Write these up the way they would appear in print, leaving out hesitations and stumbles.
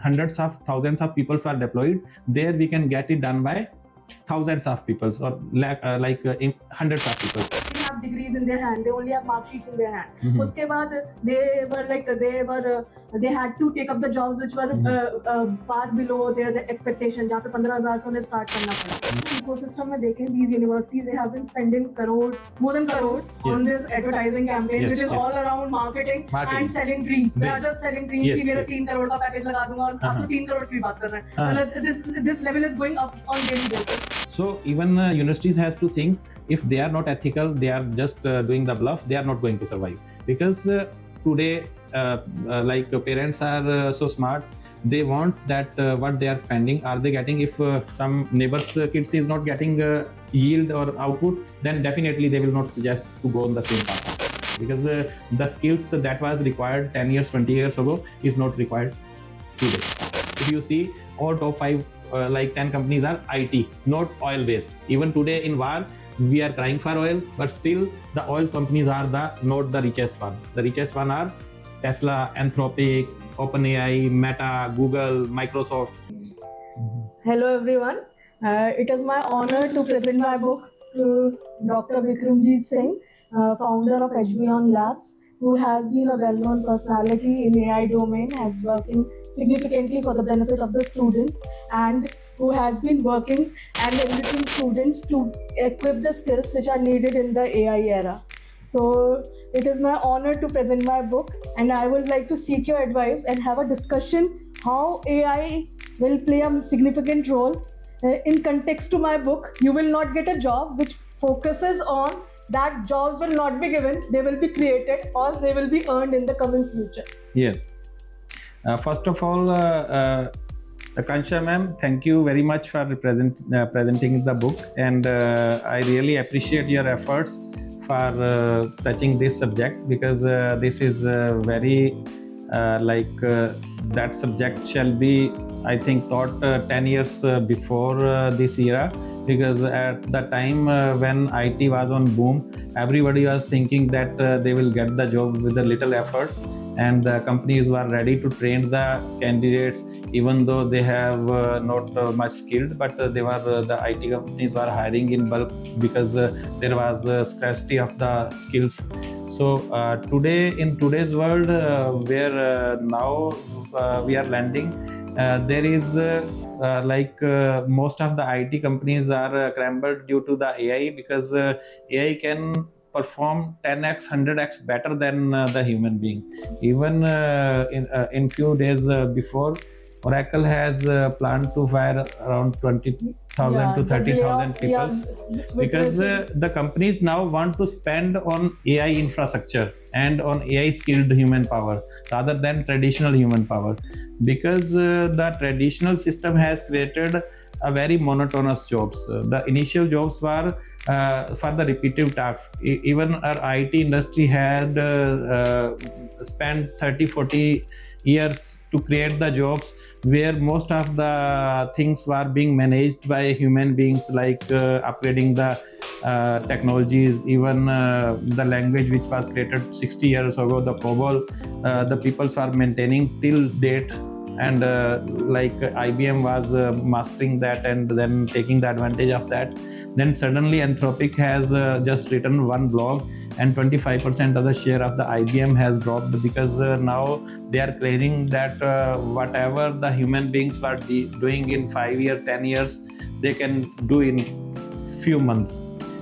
hundreds of thousands of people are deployed, there we can get it done by thousands of people or in hundreds of people. They have degrees in their hand, they only have mark sheets in their hand. Uske baad they had to take up the jobs which were far below their expectation, jahan pe 15,000 se unhe start karna pada. This ecosystem mein dekhen, these universities, they have been spending crores, more than crores on this advertising campaign, which is all around marketing and selling dreams. They are just selling dreams ki mera 3 crore ka package laga dunga aur aap to 3 crore ki baat kar rahe hain. This level is going up on daily basis. So even universities have to think, if they are not ethical, they are just doing the bluff, they are not going to survive. Because today parents are so smart, they want that what they are spending, are they getting? If some neighbor's kids is not getting yield or output, then definitely they will not suggest to go on the same path. Because the skills that was required 10 years, 20 years ago is not required today. If you see, all top 5 10 companies are IT, not oil based. Even today in war, we are crying for oil, but still the oil companies are not the richest one. The richest one are Tesla, Anthropic, OpenAI, Meta, Google, Microsoft. Hello everyone. It is my honor to present my book to Dr. Bikramjeet Singh, founder of HBeonLabs, who has been a well-known personality in AI domain, has working significantly for the benefit of the students, and who has been working and enriching students to equip the skills which are needed in the AI era. So it is my honor to present my book, and I would like to seek your advice and have a discussion how AI will play a significant role. In context to my book, you will not get a job which focuses on that jobs will not be given, they will be created or they will be earned in the coming future. Yes. First of all, Akansha ma'am, thank you very much for presenting the book, and I really appreciate your efforts for touching this subject, because this is very that subject shall be, I think, taught 10 years before this era. Because at the time when IT was on boom, everybody was thinking that they will get the job with the little efforts, and the companies were ready to train the candidates even though they have not much skilled, but the IT companies were hiring in bulk because there was scarcity of the skills. So today, in today's world where now we are landing, there is most of the IT companies are scrambled due to the AI, because AI can perform 10x, 100x better than the human being. Even in few days before, Oracle has planned to fire around 20,000 to 30,000 people, because the companies now want to spend on AI infrastructure and on AI skilled human power rather than traditional human power, because the traditional system has created a very monotonous jobs. The initial jobs were for the repetitive tasks. Even our IT industry had spent 30-40 years to create the jobs where most of the things were being managed by human beings, like upgrading the technologies. Even the language which was created 60 years ago, the COBOL, the peoples were maintaining till date, and IBM was mastering that and then taking the advantage of that. Then suddenly Anthropic has just written one blog, and 25% of the share of the IBM has dropped, because now they are claiming that whatever the human beings were doing in 5 years, 10 years, they can do in few months.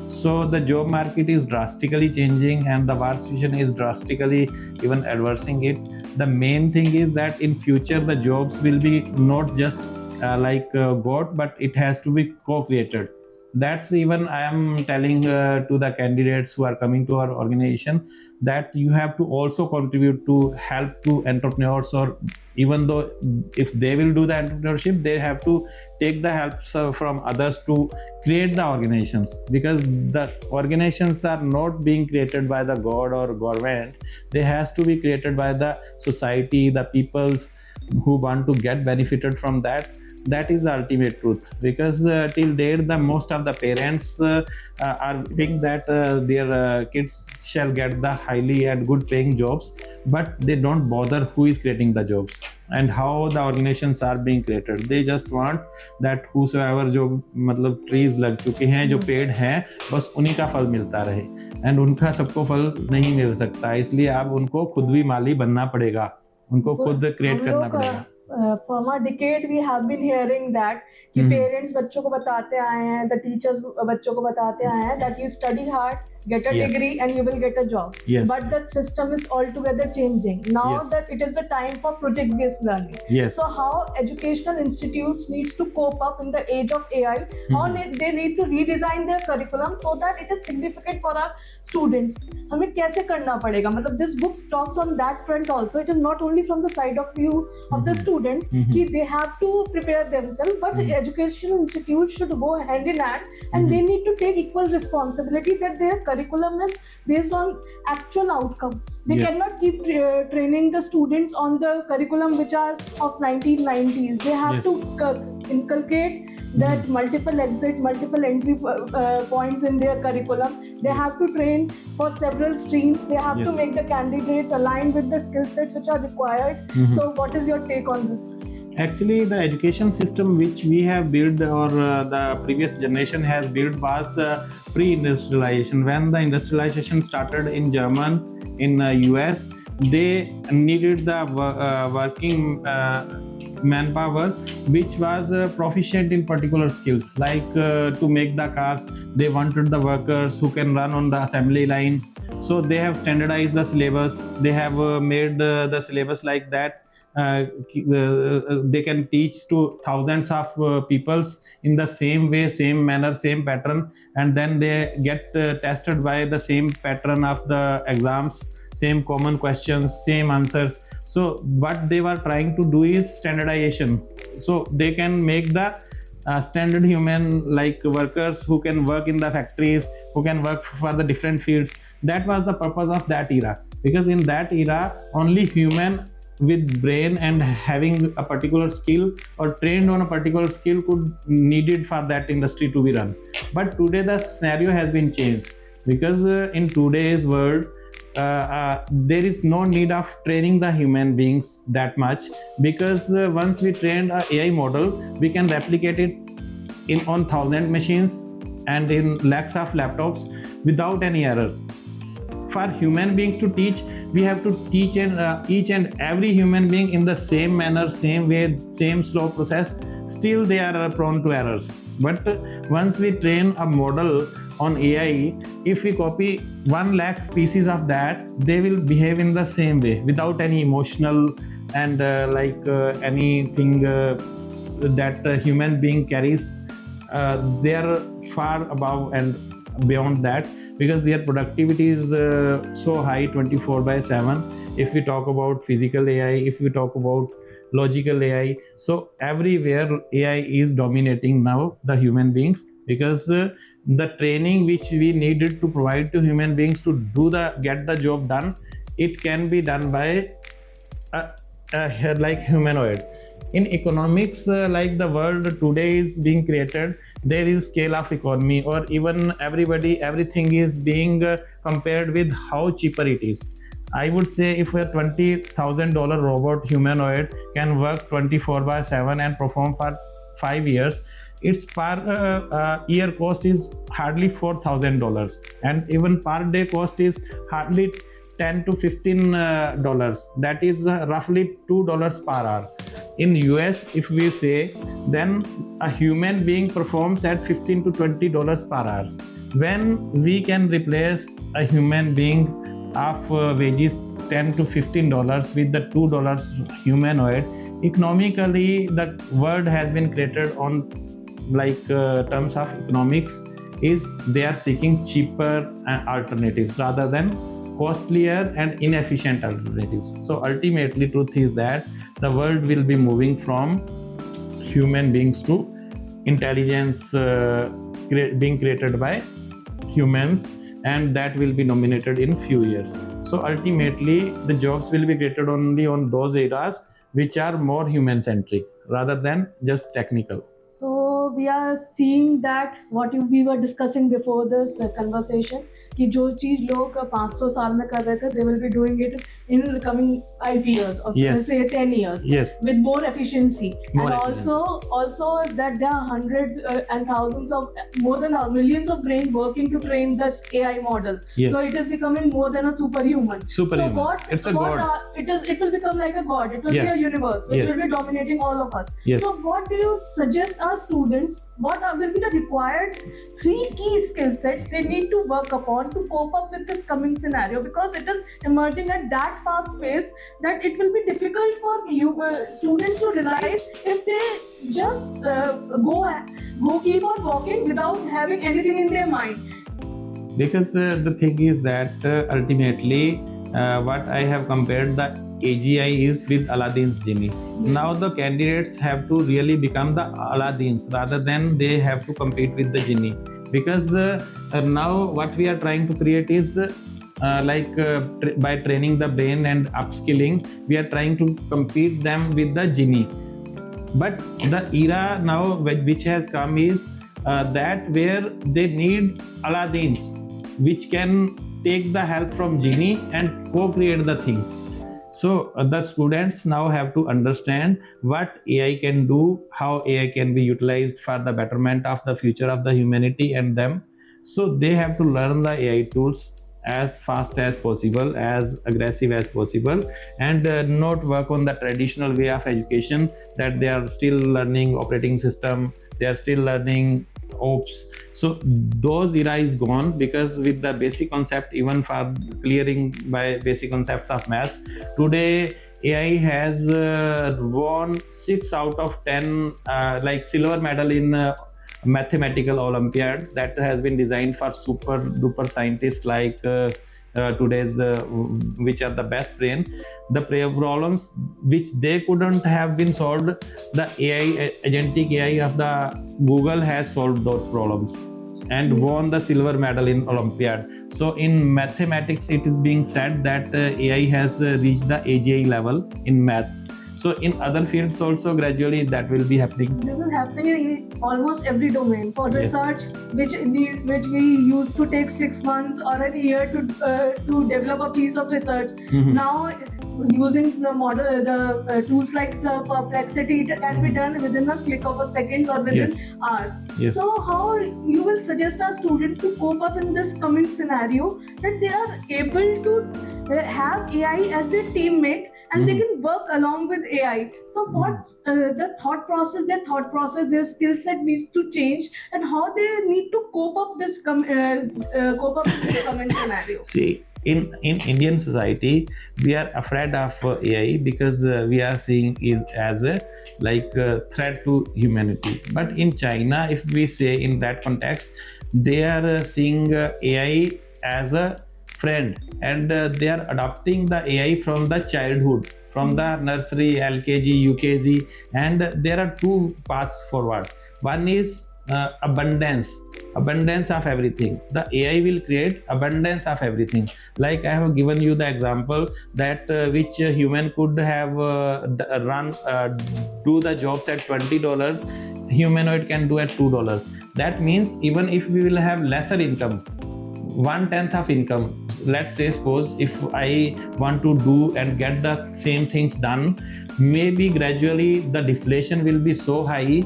So the job market is drastically changing, and the war situation is drastically even adversing it. The main thing is that in future the jobs will be not just got, but it has to be co-created. That's even I am telling to the candidates who are coming to our organization, that you have to also contribute to help to entrepreneurs, or even though if they will do the entrepreneurship, they have to take the help from others to create the organizations, because the organizations are not being created by the God or government. They has to be created by the society, the peoples who want to get benefited from that. That is the ultimate truth, because till date the most of the parents are think that their kids shall get the highly and good paying jobs, but they don't bother who is creating the jobs. and how the organizations are being created. They just want that whosoever जो मतलब trees लग चुके हैं, जो पेड़ हैं, बस उन्हीं का फल मिलता रहे, एंड उनका सबको फल नहीं मिल सकता, इसलिए अब उनको खुद भी माली बनना पड़ेगा, उनको खुद क्रिएट करना पड़ेगा. From a decade we have been hearing that कि पेरेंट्स बच्चों को बताते आए हैं, the teachers बच्चों को बताते आए हैं that you study hard, get a degree and you will get a job. But the system is altogether changing now. That it is the time for project based learning. So how educational institutes needs to cope up in the age of AI, how they need to redesign their curriculum so that it is significant for our students. हमें कैसे करना पड़ेगा, मतलब this book talks on that front also. It is not only from the side of view of the student कि they have to prepare themselves, but the educational institutes should go hand in hand, and they need to take equal responsibility that their curriculum is based on actual outcome. They cannot keep training the students on the curriculum which are of 1990s. They have to inculcate that multiple exit, multiple entry points in their curriculum. They have to train for several streams. They have to make the candidates align with the skill sets which are required. So what is your take on this? Actually, the education system which we have built, or the previous generation has built, was pre-industrialization. When the industrialization started in German, in US, they needed the working manpower which was proficient in particular skills, like to make the cars. They wanted the workers who can run on the assembly line. So they have standardized the syllabus. They have made the syllabus like that. They can teach to thousands of peoples in the same way, same manner, same pattern, and then they get tested by the same pattern of the exams, same common questions, same answers. So what they were trying to do is standardization, so they can make the standard human, like workers who can work in the factories, who can work for the different fields. That was the purpose of that era, because in that era only human with brain and having a particular skill or trained on a particular skill could needed for that industry to be run. But today the scenario has been changed, because in today's world there is no need of training the human beings that much, because once we train a AI model, we can replicate it in on 1,000 machines and in lakhs of laptops without any errors. For human beings to teach, we have to teach each and every human being in the same manner, same way, same slow process. Still they are prone to errors. But once we train a model on AI, if we copy 1 lakh pieces of that, they will behave in the same way without any emotional and anything that a human being carries. They are far above and beyond that, because their productivity is so high 24/7. If we talk about physical AI, if we talk about logical AI, so everywhere AI is dominating now the human beings, because the training which we needed to provide to human beings to get the job done, it can be done by like humanoid. In economics, like the world today is being created, there is scale of economy, or even everything is being compared with how cheaper it is. I would say if a $20,000 robot humanoid can work 24/7 and perform for 5 years, its per year cost is hardly $4,000, and even per day cost is hardly $10 to $15. That is roughly $2 per hour. In US, if we say, then a human being performs at $15 to $20 per hour. When we can replace a human being of wages $10 to $15 with the $2 humanoid, economically the world has been created on terms of economics, is they are seeking cheaper alternatives rather than costlier and inefficient alternatives. So ultimately truth is that the world will be moving from human beings to intelligence being created by humans, and that will be dominated in few years. So ultimately the jobs will be created only on those areas which are more human centric rather than just technical. So we are seeing that we were discussing before this conversation कि जो चीज लोग 500 साल में कर रहे थे, they will be doing it in the coming 5 years or Yes. say 10 years. Yes. With more efficiency. More and efficiency. also that there are hundreds and thousands of more than millions of brains working to train this AI model. Yes. So it is becoming more than a superhuman. Superhuman. So what? It's a what god. It will become like a god. It will Yeah. be a universe. It Yes. will be dominating all of us. Yes. So what do you suggest our students? What will be the required 3 key skill sets they need to work upon to cope up with this coming scenario? Because it is emerging at that fast pace that it will be difficult for you students to realize if they just go keep on walking without having anything in their mind. Because the thing is that ultimately what I have compared the AGI is with Aladdin's genie. Now the candidates have to really become the Aladdins rather than they have to compete with the genie. Because now what we are trying to create is by training the brain and upskilling, we are trying to compete them with the genie. But the era now which has come is that where they need Aladdins, which can take the help from genie and co-create the things. So the students now have to understand what AI can do, how AI can be utilized for the betterment of the future of the humanity and them. So they have to learn the AI tools as fast as possible, as aggressive as possible, and not work on the traditional way of education that they are still learning operating system, they are still learning ops. So those era is gone, because with the basic concept, even for clearing by basic concepts of maths, today AI has won 6 out of 10 like silver medal in mathematical Olympiad that has been designed for super duper scientists like today's which are the best brain. The problems which they couldn't have been solved, the AI agentic AI of the Google has solved those problems and won the silver medal in Olympiad. So in mathematics it is being said that AI has reached the AGI level in maths. So in other fields also gradually that will be happening. This is happening in almost every domain. For Yes. research, which we used to take 6 months or a year to develop a piece of research, Mhm. now using the model, the tools like the Perplexity, it can be done within a click of a second or within Yes. hours. Yes. So how you will suggest our students to cope up in this coming scenario that they are able to have AI as their teammate and they can work along with AI. So what the thought process, their skill set needs to change, and how they need to cope up with this coming scenario. See, in Indian society, we are afraid of AI because we are seeing it as a threat to humanity. But in China, if we say in that context, they are seeing AI as a friend, and they are adopting the AI from the childhood, from the nursery, LKG, UKG, and there are 2 paths forward. One is abundance of everything. The AI will create abundance of everything. Like I have given you the example that which human could have do the jobs at $20, humanoid can do at $2. That means even if we will have lesser income, 1/10 of income, let's say suppose if I want to do and get the same things done, maybe gradually the deflation will be so high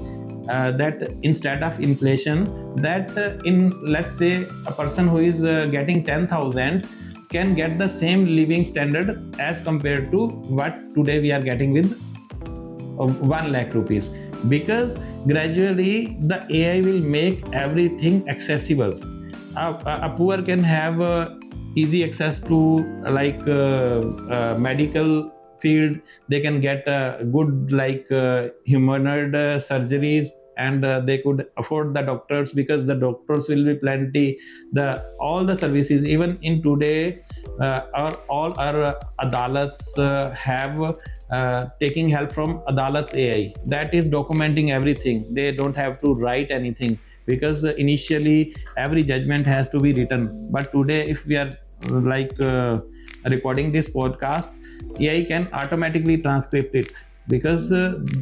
that instead of inflation, that in let's say a person who is getting 10,000 can get the same living standard as compared to what today we are getting with 1 lakh rupees, because gradually the AI will make everything accessible. A poor can have easy access to medical field. They can get good humanoid surgeries, and they could afford the doctors because the doctors will be plenty. All the services, even in today, all our adalats have taking help from Adalat AI that is documenting everything. They don't have to write anything, because initially every judgment has to be written. But today if we are recording this podcast, AI can automatically transcript it because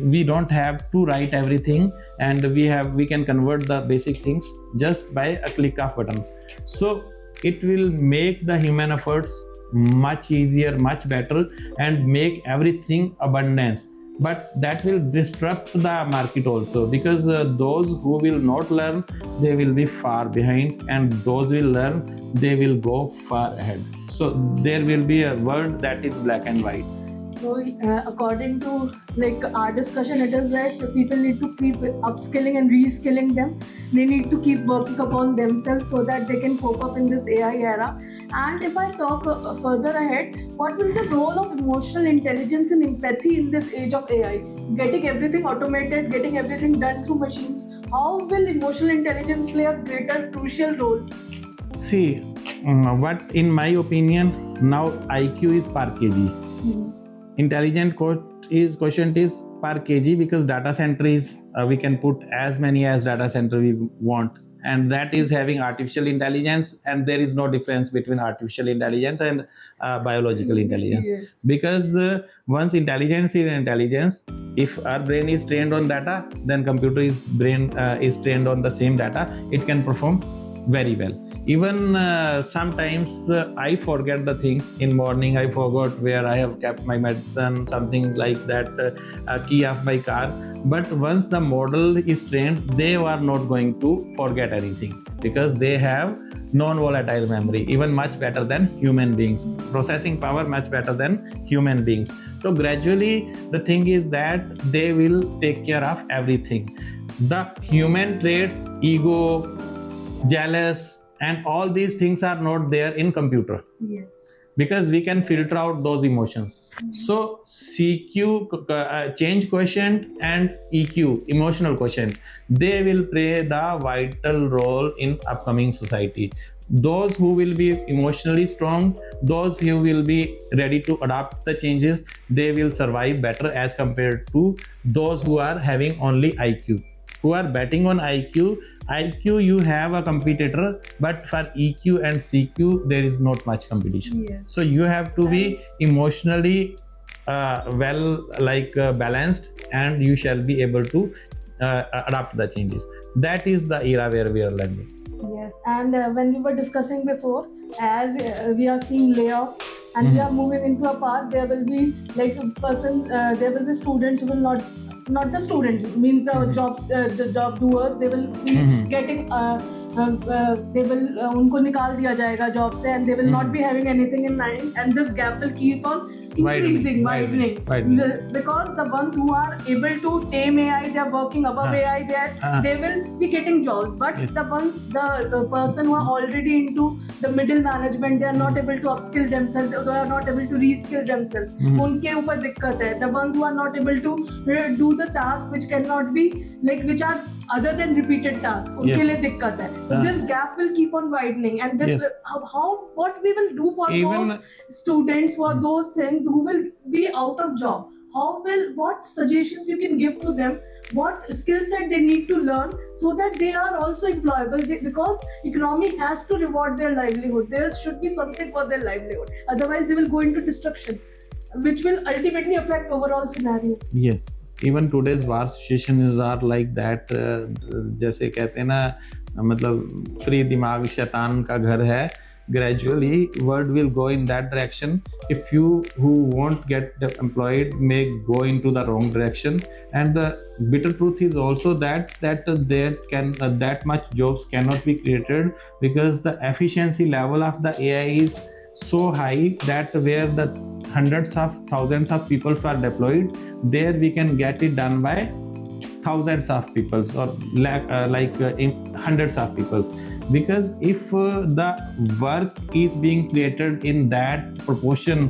we don't have to write everything, and we can convert the basic things just by a click of button. So it will make the human efforts much easier, much better, and make everything abundance. But that will disrupt the market also, because those who will not learn, they will be far behind, and those will learn, they will go far ahead. So there will be a world that is black and white. So, according to like our discussion, it is that people need to keep upskilling and reskilling them. They need to keep working upon themselves so that they can cope up in this AI era. And if I talk further ahead, what will the role of emotional intelligence and empathy in this age of AI? Getting everything automated, getting everything done through machines. How will emotional intelligence play a greater crucial role? See, what in my opinion, now IQ is per kg. Intelligent quotient is per kg, because data center is we can put as many as data center we want, and that is having artificial intelligence, and there is no difference between artificial intelligence and biological intelligence. Yes. Because once intelligence is intelligence, if our brain is trained on data, then computer is brain is trained on the same data, it can perform very well. Even sometimes I forget the things in morning. I forgot where I have kept my medicine, something like that, key of my car. But once the model is trained, they are not going to forget anything, because they have non-volatile memory, even much better than human beings. Processing power much better than human beings. So gradually the thing is that they will take care of everything. The human traits, ego, jealous, and all these things are not there in computer. Yes. Because we can filter out those emotions. So CQ, change quotient, and EQ, emotional quotient, they will play the vital role in upcoming society. Those who will be emotionally strong, those who will be ready to adapt the changes, they will survive better as compared to those who are having only IQ. Who are betting on IQ, you have a competitor, but for EQ and CQ, there is not much competition. Yes. So you have to be emotionally balanced, and you shall be able to adapt the changes. That is the era where we are learning. Yes, and when we were discussing before, as we are seeing layoffs and we are moving into a path, there will be like a person, there will be students who will not the students, means the job doers, they will be getting they will उनको निकाल दिया जाएगा job से, and they will not be having anything in mind, and this gap will keep on increasing, widening. Because the ones who are able to tame AI, they are working above AI, they will be getting jobs. But the ones, the person who are already into the middle management, they are not able to upskill themselves, they are not able to reskill themselves. उनके ऊपर दिक्कत है. The ones who are not able to do the task which cannot be which are other than repeated tasks, उनके लिए दिक्कत है. So this gap will keep on widening, and this what we will do for those students, for those things who will be out of job. What suggestions you can give to them? What skill set they need to learn so that they are also employable? Because economy has to reward their livelihood. There should be something for their livelihood. Otherwise, they will go into destruction, which will ultimately affect overall scenario. Yes. Even today's war situations are like that. जैसे कहते हैं ना, मतलब free दिमाग शैतान का घर है. Gradually, world will go in that direction. If you who won't get employed may go into the wrong direction. And the bitter truth is also that that much jobs cannot be created, because the efficiency level of the AI is so high that where the hundreds of thousands of people are deployed, there we can get it done by thousands of people, or hundreds of people. Because if the work is being created in that proportion,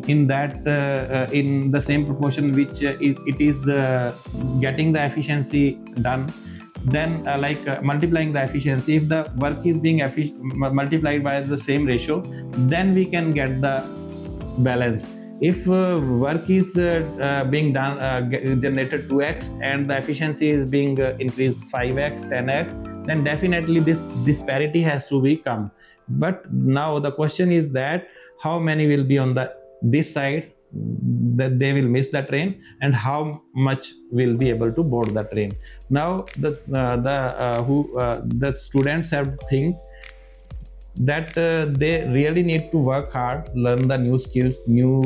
in the same proportion which it is getting the efficiency done, then multiplying the efficiency, if the work is being multiplied by the same ratio, then we can get the balance. If work is being done generated 2x and the efficiency is being increased 5x, 10x, then definitely this disparity has to become. But now the question is that how many will be on this side that they will miss the train, and how much will be able to board the train. Now the students have to think that they really need to work hard, learn the new skills, new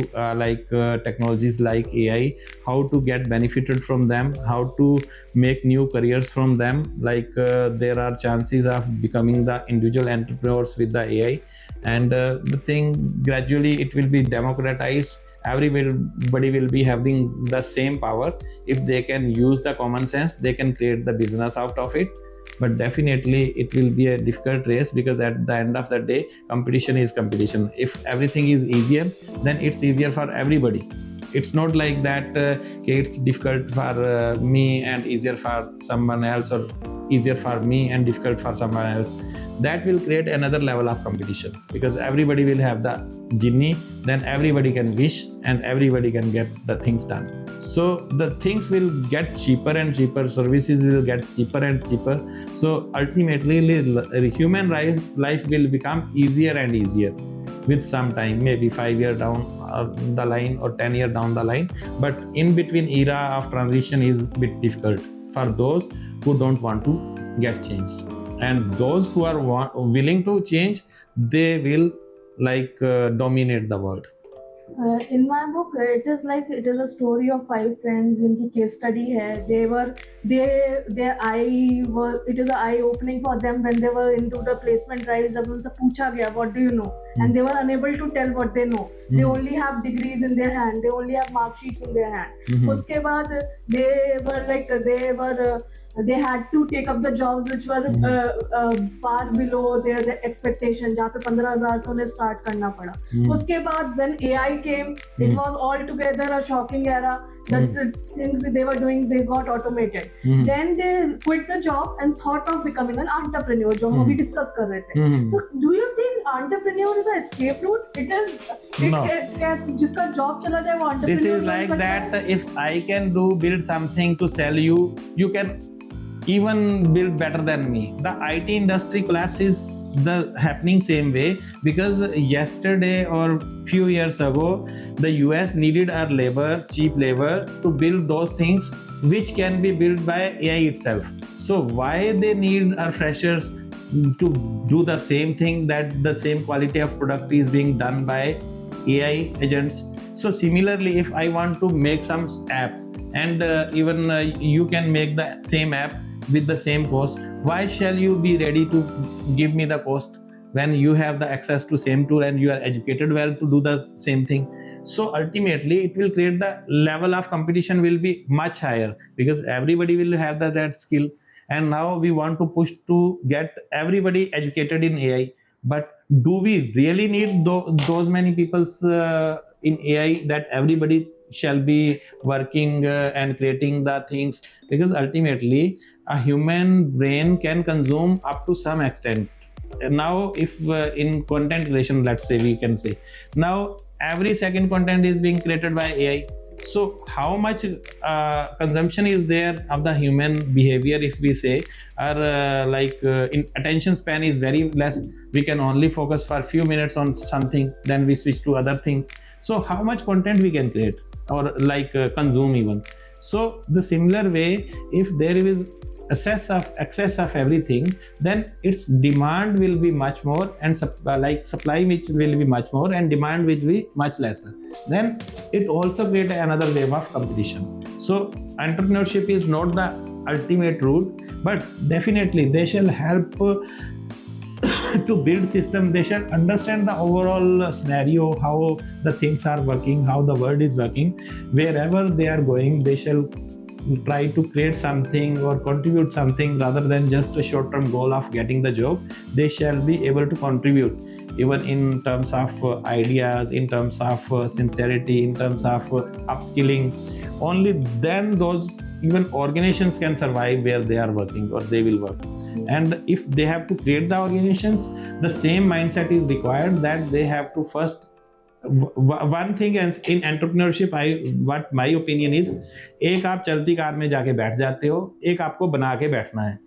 technologies like AI, how to get benefited from them, how to make new careers from them. There are chances of becoming the individual entrepreneurs with the AI, and the thing gradually it will be democratized. Everybody will be having the same power. If they can use the common sense, they can create the business out of it. But definitely it will be a difficult race, because at the end of the day, competition is competition. If everything is easier, then it's easier for everybody. It's not like that it's difficult for me and easier for someone else, or easier for me and difficult for someone else. That will create another level of competition, because everybody will have the genie, then everybody can wish and everybody can get the things done. So the things will get cheaper and cheaper, services will get cheaper and cheaper. So ultimately human life will become easier and easier with some time, maybe 5 years down the line or 10 years down the line. But in between era of transition is a bit difficult for those who don't want to get changed, and those who are willing to change, they will dominate the world. In my book, it is a story of 5 friends जिनकी case study है. Their eye was, it is an eye opening for them when they were into the placement drives. जब उनसे पूछा गया what do you know, and they were unable to tell what they know. They only have degrees in their hand, they only have mark sheets in their hand. उसके बाद they had to take up the jobs which were far below their expectation, जहाँ पे 15,000 से उन्हें start करना पड़ा. उसके बाद when AI came, it was altogether a shocking era that the things they were doing, they got automated. Then they quit the job and thought of becoming an entrepreneur, जो हम अभी discuss कर रहे थे. So do you think entrepreneur is a escape route? It is. No. जिसका job चला जाए वो entrepreneur. This is like that. If I can build something to sell you, you can even build better than me. The IT industry collapse is happening same way, because yesterday or few years ago, the US needed our labor, cheap labor, to build those things which can be built by AI itself. So why they need our freshers to do the same thing, that the same quality of product is being done by AI agents? So similarly, if I want to make some app, and even you can make the same app with the same cost, why shall you be ready to give me the cost when you have the access to same tool and you are educated well to do the same thing? So ultimately it will create the level of competition will be much higher, because everybody will have that skill. And now we want to push to get everybody educated in AI. But do we really need those many people in AI, that everybody shall be working and creating the things? Because ultimately a human brain can consume up to some extent. Now if in content creation, let's say, we can say now every second content is being created by AI. So how much consumption is there of the human behavior, if we say, or in attention span is very less. We can only focus for a few minutes on something, then we switch to other things. So how much content we can create or consume even? So the similar way, if there is access of everything, then its demand will be much more, and supply which will be much more, and demand which will be much lesser. Then it also create another wave of competition. So entrepreneurship is not the ultimate route, but definitely they shall help to build system. They shall understand the overall scenario, how the things are working, how the world is working. Wherever they are going, they shall try to create something or contribute something, rather than just a short-term goal of getting the job. They shall be able to contribute, even in terms of ideas, in terms of sincerity, in terms of upskilling. Only then those even organizations can survive where they are working or they will work. And if they have to create the organizations, the same mindset is required, that they have to first, one thing in entrepreneurship, what my opinion is, एक आप चलती car में जाके बैठ जाते हो, एक आपको बना के बैठना है.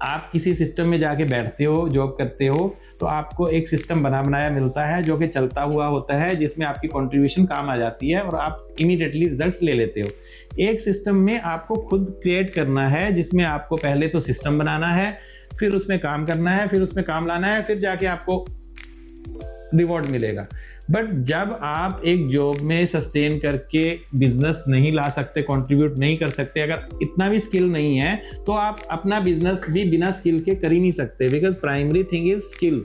आप किसी सिस्टम में जाके बैठते हो, जॉब करते हो, तो आपको एक सिस्टम बना बनाया मिलता है जो कि चलता हुआ होता है, जिसमें आपकी कंट्रीब्यूशन काम आ जाती है और आप इमीडिएटली रिजल्ट ले लेते हो। एक सिस्टम में आपको खुद क्रिएट करना है, जिसमें आपको पहले तो सिस्टम बनाना है, फिर उसमें काम करना है, फिर उसमें काम लाना है, फिर जाके आपको रिवॉर्ड मिलेगा। बट जब आप एक जॉब में सस्टेन करके बिजनेस नहीं ला सकते, कंट्रीब्यूट नहीं कर सकते, अगर इतना भी स्किल नहीं है, तो आप अपना बिजनेस भी बिना स्किल के कर ही नहीं सकते। Because primary thing is skill.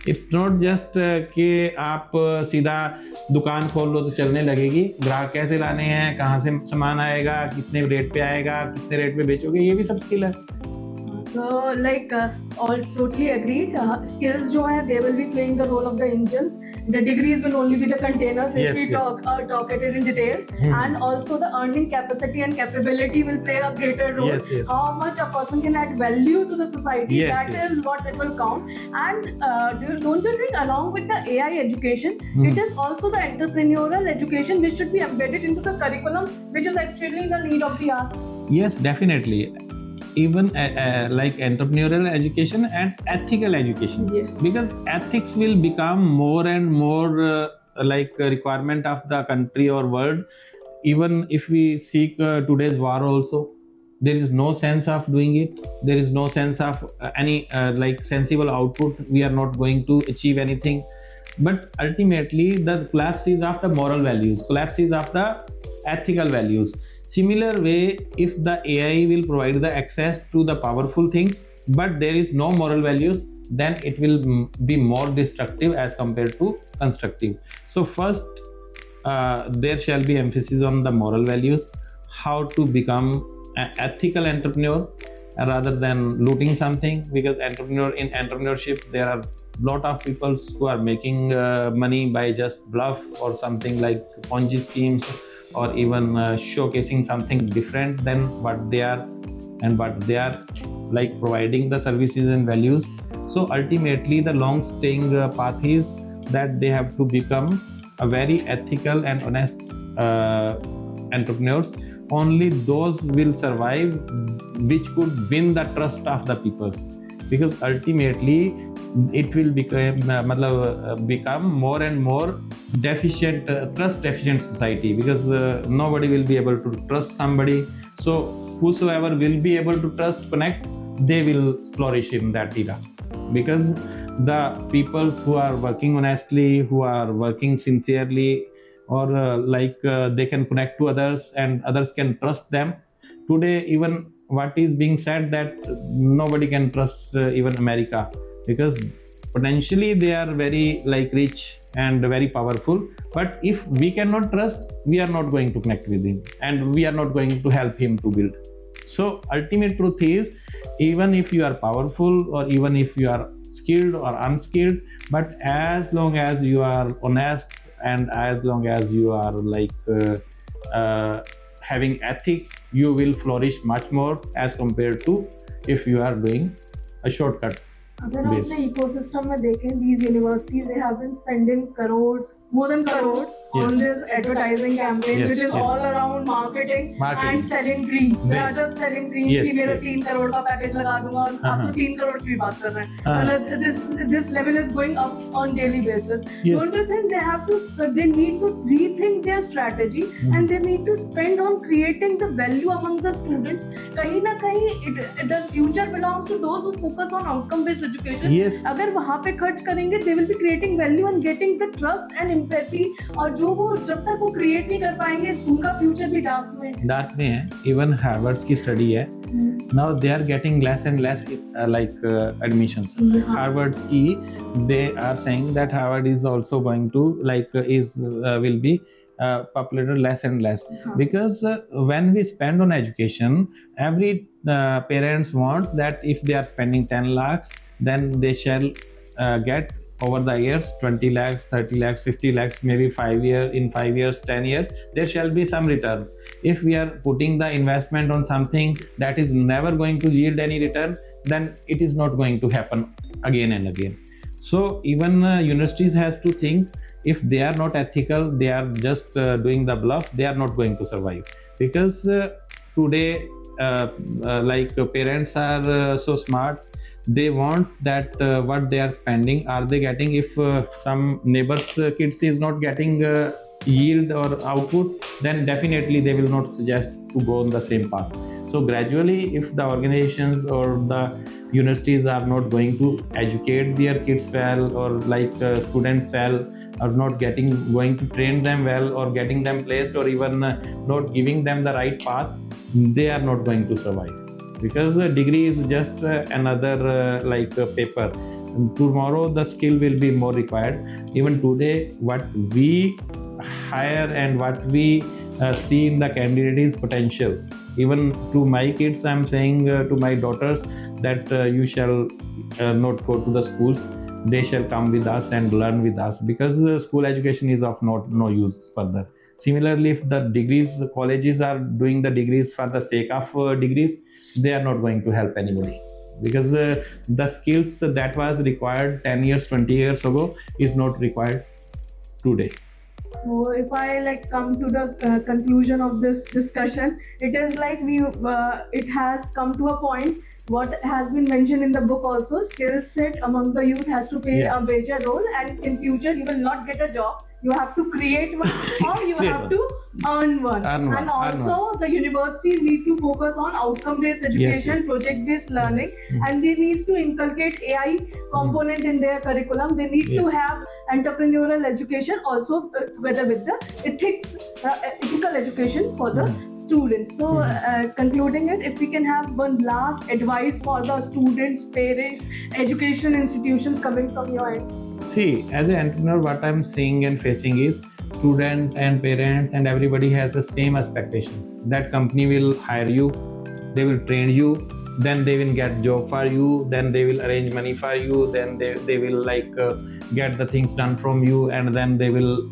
It's not just कि आप सीधा दुकान खोल लो तो चलने लगेगी। ग्राहक कैसे लाने हैं, कहाँ से सामान आएगा, कितने रेट पे आएगा, कितने रेट पे बेचोगे, ये भी सब स्किल है। So like all totally agreed. Skills जो है they will be playing the role of the engines. The degrees will only be the containers if Yes, we yes. talk at it in detail. And also the earning capacity and capability will play a greater role. Yes, yes. How much a person can add value to the society, Yes, that yes. is what it will count. And don't you think along with the AI education, it is also the entrepreneurial education which should be embedded into the curriculum, which is extremely the need of the hour. Yes, definitely. Even like entrepreneurial education and ethical education. Yes. Because ethics will become more and more like a requirement of the country or world. Even if we seek today's war also, there is no sense of doing it. There is no sense of any like sensible output. We are not going to achieve anything. But ultimately the collapse is of the moral values, collapse is of the ethical values. Similar way, if the AI will provide the access to the powerful things, but there is no moral values, then it will be more destructive as compared to constructive. So first, there shall be emphasis on the moral values, how to become an ethical entrepreneur rather than looting something. Because in entrepreneurship, there are lot of people who are making money by just bluff or something like Ponzi schemes, or even showcasing something different than what they are, and what they are like providing the services and values. So ultimately the long staying path is that they have to become a very ethical and honest entrepreneurs. Only those will survive which could win the trust of the people, because ultimately it will become more and more deficient, trust deficient society, because nobody will be able to trust somebody. So whosoever will be able to trust, connect, they will flourish in that era. Because the people who are working honestly, who are working sincerely, or they can connect to others and others can trust them. Today even what is being said that nobody can trust even America, because potentially they are very like rich and very powerful, but if we cannot trust, we are not going to connect with him, and we are not going to help him to build. So ultimate truth is, even if you are powerful, or even if you are skilled or unskilled, but as long as you are honest, and as long as you are having ethics, you will flourish much more as compared to if you are doing a shortcut. अगर आप अपने ecosystem में देखें, these universities they have been spending crores, more than crores, on this advertising campaign, which is all around marketing and selling dreams. They are just selling dreams कि मेरा 3 करोड़ का package लगा दूंगा, और आप तो 3 करोड़ की बात कर रहे हैं. This level is going up on daily basis. Don't you think they need to rethink their strategy, and they need to spend on creating the value among the students? कहीं ना कहीं the future belongs to those who focus on outcome based education. अगर वहाँ पे खर्च करेंगे, they will be creating value and getting the trust and empathy, और जो वो जब तक वो create नहीं कर पाएंगे, उनका future भी डार्क में है. Even Harvard's की study है, now they are getting less and less admissions. Harvard's की, they are saying that Harvard is also going to will be populated less and less, because when we spend on education, every parents want that if they are spending 10 lakhs, then they shall get over the years 20 lakhs, 30 lakhs, 50 lakhs, maybe in 5 years, 10 years, there shall be some return. If we are putting the investment on something that is never going to yield any return, then it is not going to happen again and again. So even universities have to think, if they are not ethical, they are just doing the bluff, they are not going to survive. Because today parents are so smart, they want that what they are spending, are they getting? If some neighbors kids is not getting yield or output, then definitely they will not suggest to go on the same path. So gradually, if the organizations or the universities are not going to educate their kids well, or students well, or not going to train them well, or getting them placed, or even not giving them the right path, they are not going to survive. Because the degree is just another paper. Tomorrow the skill will be more required. Even today, what we hire and what we see in the candidate is potential. Even to my kids, I'm saying to my daughters that you shall not go to the schools, they shall come with us and learn with us, because school education is of no use further. Similarly, if the degrees colleges are doing the degrees for the sake of degrees, they are not going to help anybody, because the skills that was required 10 years 20 years ago is not required today. So if I come to the conclusion of this discussion, it is it has come to a point. What has been mentioned in the book also, skill set among the youth has to play a major role, and in future you will not get a job. You have to create one, or you have to earn one. And also the universities need to focus on outcome-based education, project-based learning, and they need to inculcate AI component in their curriculum. They need to have entrepreneurial education also together with the ethical education for the students. So concluding it, if we can have one last advice for the students, parents, education institutions coming from your end. See, as an entrepreneur, what I'm seeing and facing is student and parents and everybody has the same expectation that company will hire you, they will train you, then they will get job for you, then they will arrange money for you, then they will get the things done from you, and then they will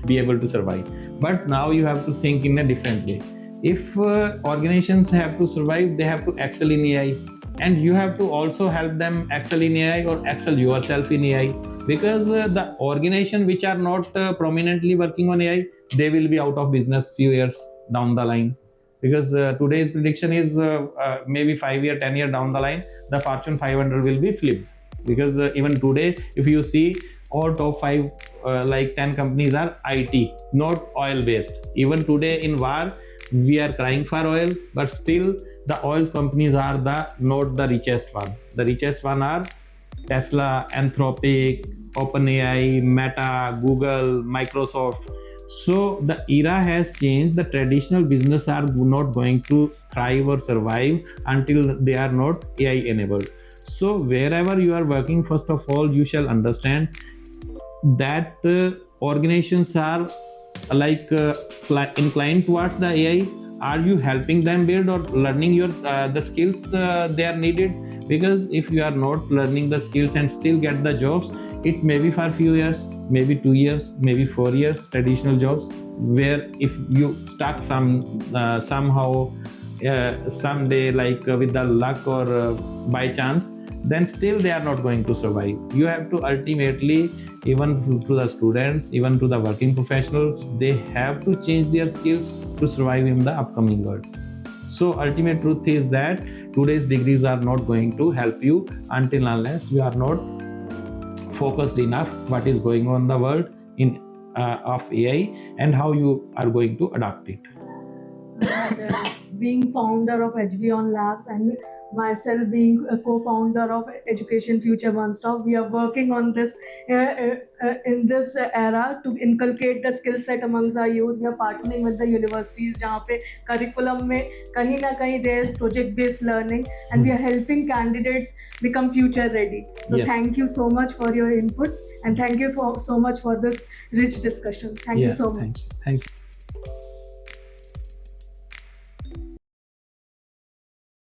be able to survive. But now you have to think in a different way. If organizations have to survive, they have to excel in AI, and you have to also help them excel in AI or excel yourself in AI. Because the organization which are not prominently working on AI, they will be out of business few years down the line. Because today's prediction is maybe 5 year, 10 year down the line, the Fortune 500 will be flipped. Because even today, if you see, all top 5 10 companies are IT, not oil based. Even today in war, we are crying for oil, but still the oil companies are not the richest one. The richest one are Tesla, Anthropic, OpenAI, Meta, Google, Microsoft. So the era has changed. The traditional business are not going to thrive or survive until they are not AI enabled. So wherever you are working, first of all, you shall understand that organizations are inclined towards the AI. Are you helping them build or learning the skills they are needed? Because if you are not learning the skills and still get the jobs, it may be for a few years, maybe 2 years, maybe 4 years, traditional jobs, where if you stuck somehow someday with the luck or by chance, then still they are not going to survive. You have to ultimately, even to the students, even to the working professionals, they have to change their skills to survive in the upcoming world. So ultimate truth is that today's degrees are not going to help you until unless you are not focused enough what is going on in the world of AI and how you are going to adapt it. Being founder of HBeonLabs and myself being a co-founder of Education Future One Stop, we are working on this in this era to inculcate the skill set amongst our youth. We are partnering with the universities जहाँ पे curriculum में कहीं ना कहीं there is project-based learning, and we are helping candidates become future ready. So thank you so much for your inputs, and thank you so much for this rich discussion. Thank you so much. Thank you.